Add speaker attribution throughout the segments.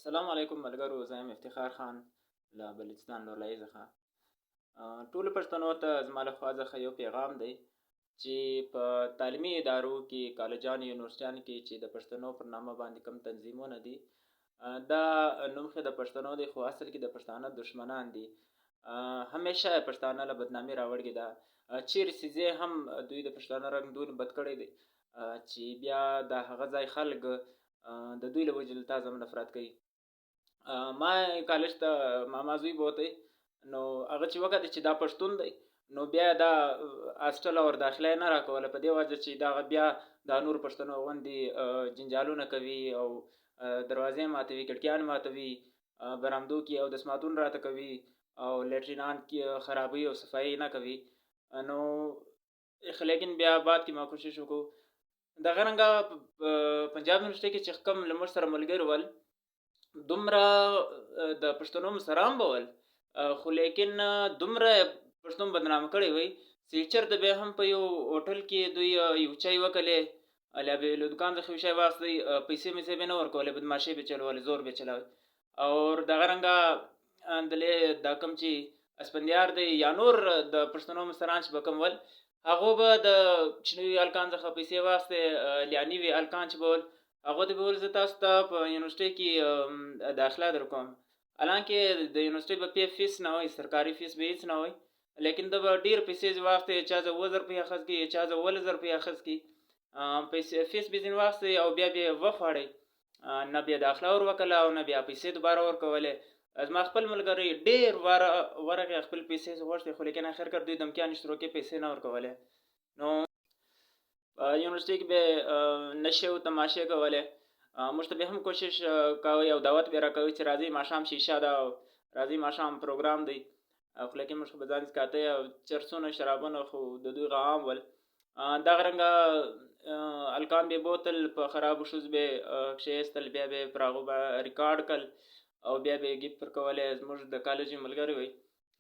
Speaker 1: السلام علیکم ملګرو، زه یم افتخار خان له بلوچستان لورلایي څخه. ټولو پښتنو ته زما له خوا څخه یو پیغام دی چې په تعلیمي ادارو کې، کالجانو، یونیورسټیانو کې چې د پښتنو پر نامه باندې کوم تنظیمونه دي، دا نوم ښه د پښتنو دی، خو اصل کې د پښتانه دشمنان دي. همیشه پښتانه له بدنامي راوړي ده. چیرې چې ځې هم دوی د پښتانه رنګ دون بد کړی دی چې بیا د هغه ځای خلک د دوی له وجې له تا څخه نفرت کوي. ما کالج ته ماما زوی بوتی، نو هغه چې وکتل چې دا پښتون دی، نو بیا دا هاسټل او داخله یې نه راکوله، په دې وجه چې دغه بیا دا نور پښتنو غوندې جنجالونه کوي او دروازې ماتوي، کړکیان ماتوي، برامدو کې او دسماتون راته کوي او لیټرینان کې خرابوي او صفایي نه کوي. نو لیکن بیا بعد کې ما کوشش وکړو دغه رنګه پنجاب یونیورسټۍ کې چې کوم له موږ سره ملګري ول، دومره د پښتنو مشران به ول، خو لیکن دومره پښتون بدنام کړی وی چې چېرته به هم په یو هوټل کې دوی یو چای وکړلی، الیا به له دوکان څخه یو شی واخیستی، پیسې میسې به نه ورکولې، بدماشۍ به چلولې، زور به چلاوی. او دغه رنګه دلې دا کوم چې اسفندیار دی یا نور د پښتنو مشران چې به کوم ول، هغو به د چینوي هلکان څخه پیسې واخیستې، لیاني وي هلکان چې به ول، هغو ته به ویل زه تاسو ته په یونیورسټۍ کې داخله در کوم. حالانکې د یونیورسټۍ به فیس نه وای، سرکاري فیس به هېڅ نه وای، لیکن ده به ډېر پیسې واخیستې، چا زه اووه زره روپۍ اخیست کړي، چا زه 15,000 روپۍ اخیست کړي، فیس به ځینې واخیستې او بیا به یې وخوړی، نه بیا داخله ور وکړله او نه بیا پیسې دوباره ورکولې. زما خپل ملګري ډېر ورغې خپل پیسې غوښتې، خو لیکن اخر کار دوی دمکیان اشتراکي پیسې نه ورکولې. نو یونیورسټۍ کې به نشې او تماشې کولې. موږ ته به هم کوشش کوئ او دعوت به راکوئ چې راځئ ماښام شیشه ده او راځئ ماښام پروګرام دی، خو لیکن موږ خو به ځان څکاتی او چرسونه شرابونه خو د دوی عام ول. دغه رنګه هلکان به یې بوتل، په خرابو ښځو به یې کښېیستل، بیا به یې پر هغو به ریکارډ کړل او بیا به یې ګیفت ورکولی. زموږ د کالج ملګری وی،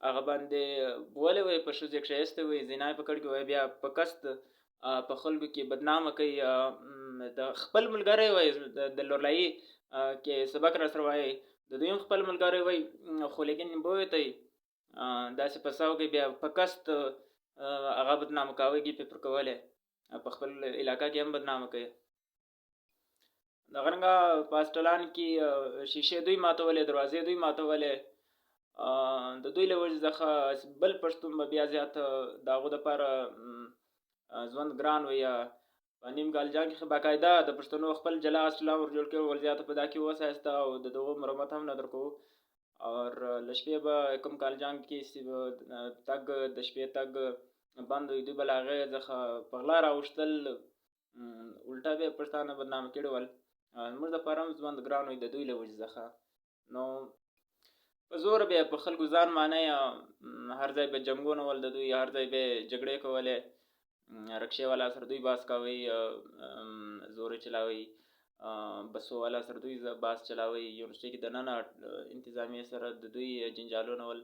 Speaker 1: هغه باندې بولی وی، په ښځو یې کښېیستی وی، زنا یې په کړي وی، بیا په قصد په خلکو کې بدنامه کوي. د خپل ملګری وی د لورلایي کې سبق را سره وایي، د دوی هم خپل ملګری وی، خو لیکن بوی ته داسې په ساو کې بیا په قصد هغه بدنامه کاوه، ګیف یې پر کولی، په خپل علاقه کې هم بدنامه کوي. دغه رنګه په هاسټلانو کې شیشې دوی ماتولې، دروازې دوی ماتولې. د دوی له وجې څخه بل پښتون به بیا زیات د هغو دپاره ژوند ګران وي. په نیم کالجان کې باقاعده د پښتنو خپل جلا هاسټلان ور جوړ کړي، ول زیاته په دا کې وسایسته او د دغو مرمت هم نه در کوو. اور له شپې به کوم کالجان کې تګ د شپې تګ بند وي، دوی به له هغې څخه په غلا راوښتل، الټا به یې پښتانه بدنامه کړي ول. زموږ دپاره هم ژوند ګران وي د دوی له وجې څخه. نو په زوره به یې په خلکو ځان مانی، هر ځای به جنګونه ول د دوی، هر ځای به یې جګړې کولې، رکشې والا سره دوی باس کوئ، زورې چلاوئ، بسو والا سره دوی باس چلاوئ، یونیورسټۍ کې دننه انتظامیې سره د دوی جنجالونه ول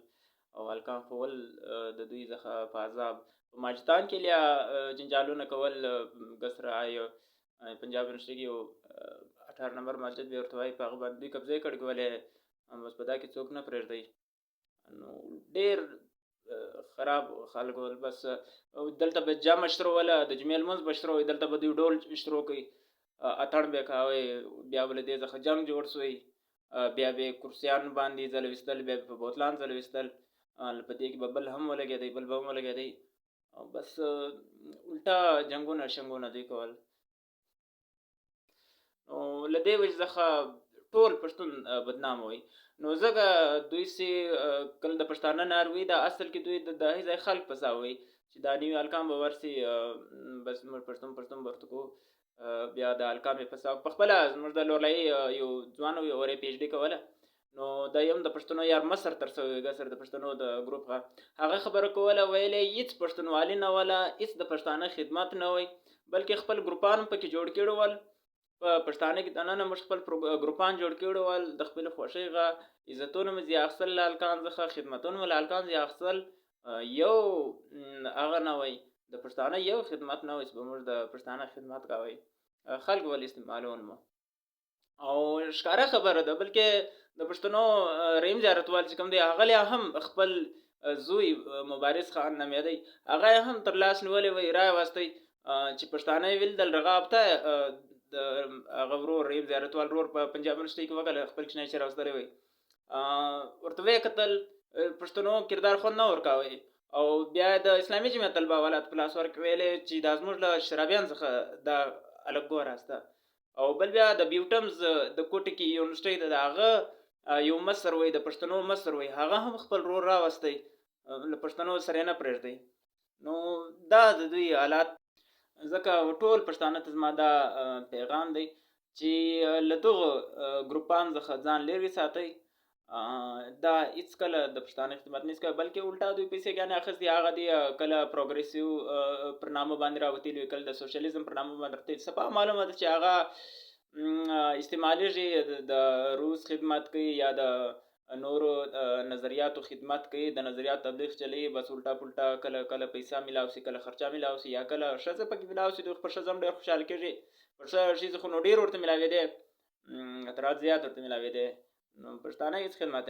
Speaker 1: او هلکان ښوول د دوی څخه په عذاب. په ماجستان کې لیا جنجالونه کول، ګسرای پنجاب یونیورسټۍ کې یو 18 نمبر مسجد به ورته وایي، په هغه باندې دوی قبضه یې کړې کولې، بس په دا کې څوک نه پرېږدئ. نو ډېر خراب خلک ول. بس دلته به جمع شروعوله، د جمعې لمونځ به شروع وي، دلته به دوی ډول شروع کوي، اتڼ به یې کوئ، بیا به له دې څخه جنګ جوړ سوی، بیا به یې کرسیان باندې ځلویستل، بیا به په بوتلان ځلویستل، په دې کې به بل هم ولګېدی، بل به هم ولګېدی، بس الټا جنګونه شنګونه دوی کول. نو له دې وجې څخه ټول پښتون بدنامه وي. نو ځکه دوی چې کله د پښتانه ناروي، دا اصل کې دوی د هغې ځای خلک په سا وي چې دا نوي هلکان به ورسي، بس موږ پښتون به ورته کوو، بیا د هلکان به په سا. په خپله زموږ د لورلایي یو ځوان وي، اور یې پي ایچ ډي کوله، نو دا یو هم د پښتنو یار مصر تر سوی ګسر د پښتنو د ګروپ هغه خبره کوله، ویلې هېڅ پښتونوالي نه وله، هېڅ د پښتانه خدمت نه وی، بلکې خپل ګروپان هم پکې جوړ کړي ول. په پښتانه کې دننه موږ خپل ګروپان جوړ کړي ول، د خپلې خوښۍ عزتونه مې ځې اخیستل له هلکان څخه، خدمتونه مې له هلکان ځې اخیستل، یو هغه نه وی، د پښتانه یو خدمت نه وی چې به موږ د پښتانه خدمت کوئ، خلک ول استعمالون مو. او ښکاره خبره ده. بلکې د پښتنو رحیم زیارتوال چې کوم دی هغه لا هم خپل زوی مبارز خان نومېدی، هغه یې هم تر لاس نیولی وی، را یې واستی چې پښتانه یې ولیدل رغاب ته د هغه ورور رحیم زیارتوال ورور په پنجاب یونیورسټۍ کې وکړه، خپل کوچنی چې راوستلی وی، ورته ویې کتل پښتنو کردار خوند نه ورکاوی، او بیا د اسلامي جمعیت الباولات په لاس ورکړې ویلې چې دا زموږ له شرابیان څخه دا هلک ګوره سته. او بل بیا د بیوټمز د کوټې کې یونیورسټۍ ده، د هغه یو مصر وی، د پښتنو مصر وی، هغه هم خپل رور راوستی، له پښتنو سره یې نه پرېږدی. نو دا د دوی حالات، ځکه ټول پښتانه ته زما دا پیغام دی چې له دغو ګروپانو څخه ځان لرې ساتئ. دا هېڅکله د پښتانه خدمت نه کوي، بلکې الټا دوی پیسېګانې اخیستې، هغه دي کله پروګریسیو پر نامه باندې راوتلي وي، کله د سوشلیزم پر نامه باندې راوتلي، صفا معلومه ده چې هغه استعمالیږي، د روس خدمت کوي یا د نورو نظریاتو خدمت کوي، د نظریاتو تبلیغ چلی، بس الټا پلټا کله کله پیسه میلاو شي، کله خرچه میلاو شي، یا کله ښځه پکې میلاو شي، دوی پر ښځه هم ډېر خوشحاله کېږي، پر ښځې خو نو ډېر ورته میلاوېدی، تر حد زیات ورته میلاوېدی، نو پښتانه هېڅ خدمت